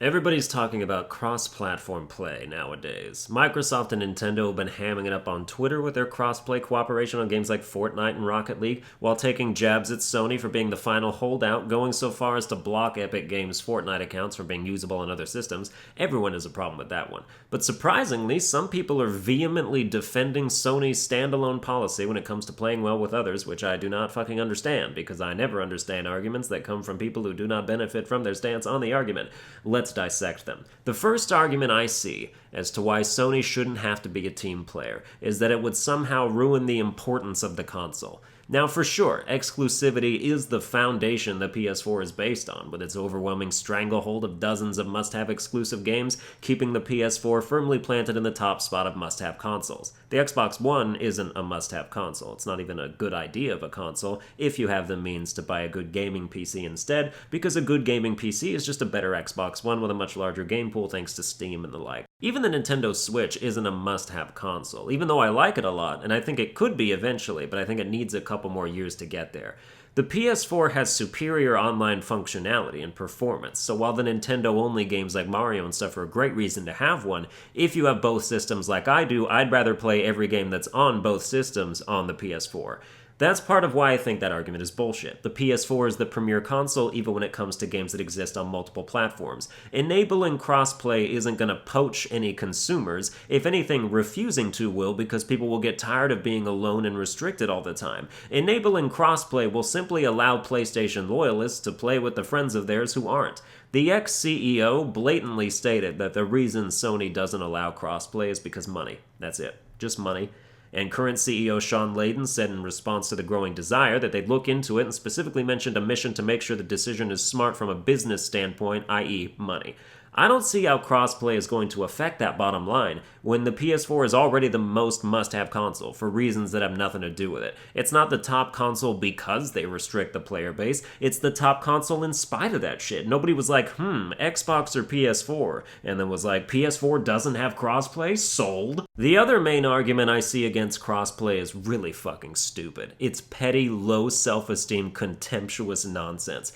Everybody's talking about cross-platform play nowadays. Microsoft and Nintendo have been hamming it up on Twitter with their cross-play cooperation on games like Fortnite and Rocket League, while taking jabs at Sony for being the final holdout, going so far as to block Epic Games' Fortnite accounts from being usable on other systems. Everyone has a problem with that one. But surprisingly, some people are vehemently defending Sony's standalone policy when it comes to playing well with others, which I do not fucking understand, because I never understand arguments that come from people who do not benefit from their stance on the argument. Let's dissect them. The first argument I see as to why Sony shouldn't have to be a team player is that it would somehow ruin the importance of the console. Now, for sure, exclusivity is the foundation the PS4 is based on, with its overwhelming stranglehold of dozens of must-have exclusive games, keeping the PS4 firmly planted in the top spot of must-have consoles. The Xbox One isn't a must-have console. It's not even a good idea of a console if you have the means to buy a good gaming PC instead, because a good gaming PC is just a better Xbox One with a much larger game pool thanks to Steam and the like. Even the Nintendo Switch isn't a must-have console, even though I like it a lot, and I think it could be eventually, but I think it needs a couple more years to get there. The PS4 has superior online functionality and performance, so while the Nintendo-only games like Mario and stuff are a great reason to have one, if you have both systems like I do, I'd rather play every game that's on both systems on the PS4. That's part of why I think that argument is bullshit. The PS4 is the premier console even when it comes to games that exist on multiple platforms. Enabling crossplay isn't going to poach any consumers. If anything, refusing to will, because people will get tired of being alone and restricted all the time. Enabling crossplay will simply allow PlayStation loyalists to play with the friends of theirs who aren't. The ex-CEO blatantly stated that the reason Sony doesn't allow crossplay is because money. That's it. Just money. And current CEO Sean Layden said in response to the growing desire that they'd look into it, and specifically mentioned a mission to make sure the decision is smart from a business standpoint, i.e. money. I don't see how crossplay is going to affect that bottom line when the PS4 is already the most must-have console for reasons that have nothing to do with it. It's not the top console because they restrict the player base, it's the top console in spite of that shit. Nobody was like, Xbox or PS4, and then was like, PS4 doesn't have crossplay? Sold? The other main argument I see against crossplay is really fucking stupid. It's petty, low self-esteem, contemptuous nonsense.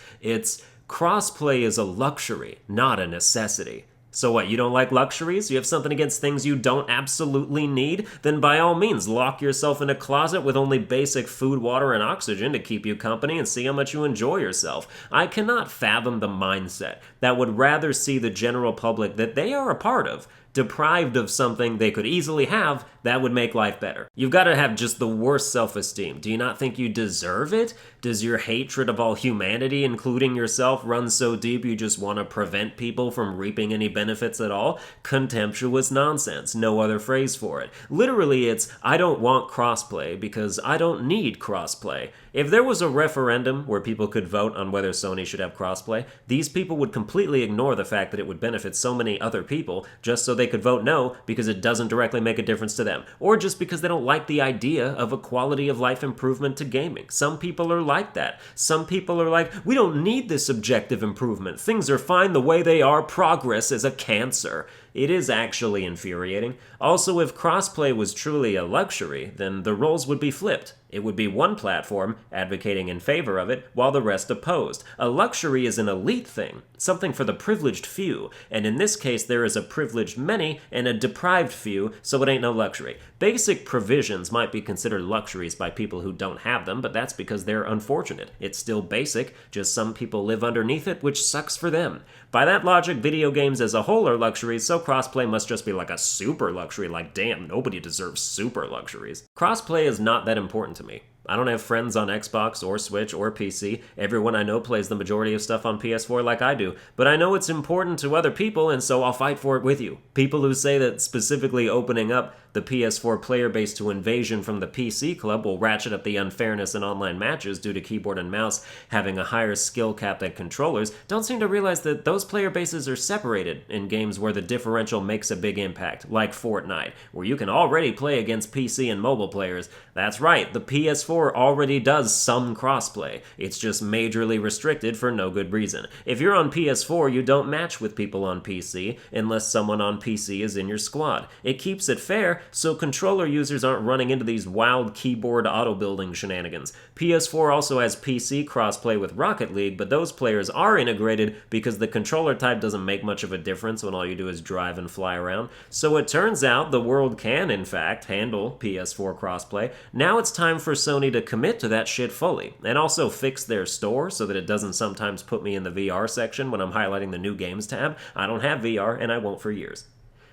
Crossplay is a luxury, not a necessity. So what, you don't like luxuries? You have something against things you don't absolutely need? Then by all means, lock yourself in a closet with only basic food, water, and oxygen to keep you company and see how much you enjoy yourself. I cannot fathom the mindset that would rather see the general public that they are a part of deprived of something they could easily have that would make life better. You've got to have just the worst self-esteem. Do you not think you deserve it? Does your hatred of all humanity, including yourself, run so deep you just want to prevent people from reaping any benefits at all? Contemptuous nonsense. No other phrase for it. Literally, it's, I don't want crossplay because I don't need crossplay. If there was a referendum where people could vote on whether Sony should have crossplay, these people would completely ignore the fact that it would benefit so many other people just so they could vote no because it doesn't directly make a difference to them, or just because they don't like the idea of a quality of life improvement to gaming. Some people are like that. Some people are like, we don't need this objective improvement. Things are fine the way they are. Progress is a cancer. It is actually infuriating. Also, if crossplay was truly a luxury, then the roles would be flipped. It would be one platform advocating in favor of it, while the rest opposed. A luxury is an elite thing, something for the privileged few, and in this case there is a privileged many and a deprived few, so it ain't no luxury. Basic provisions might be considered luxuries by people who don't have them, but that's because they're unfortunate. It's still basic, just some people live underneath it, which sucks for them. By that logic, video games as a whole are luxuries, so crossplay must just be like a super luxury, like damn, nobody deserves super luxuries. Crossplay is not that important to me. I don't have friends on Xbox or Switch or PC. Everyone I know plays the majority of stuff on PS4 like I do. But I know it's important to other people, and so I'll fight for it with you. People who say that specifically opening up the PS4 player base to invasion from the PC club will ratchet up the unfairness in online matches due to keyboard and mouse having a higher skill cap than controllers don't seem to realize that those player bases are separated in games where the differential makes a big impact, like Fortnite, where you can already play against PC and mobile players. That's right, the PS4 PS4 already does some crossplay. It's just majorly restricted for no good reason. If you're on PS4, you don't match with people on PC unless someone on PC is in your squad. It keeps it fair, so controller users aren't running into these wild keyboard auto-building shenanigans. PS4 also has PC crossplay with Rocket League, but those players are integrated because the controller type doesn't make much of a difference when all you do is drive and fly around. So it turns out the world can, in fact, handle PS4 crossplay. Now it's time for Sony to commit to that shit fully, and also fix their store so that it doesn't sometimes put me in the VR section when I'm highlighting the new games tab. I don't have VR, and I won't for years.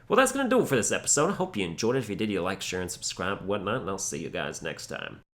Well, that's going to do it for this episode. I hope you enjoyed it. If you did, you like, share, and subscribe, whatnot, and I'll see you guys next time.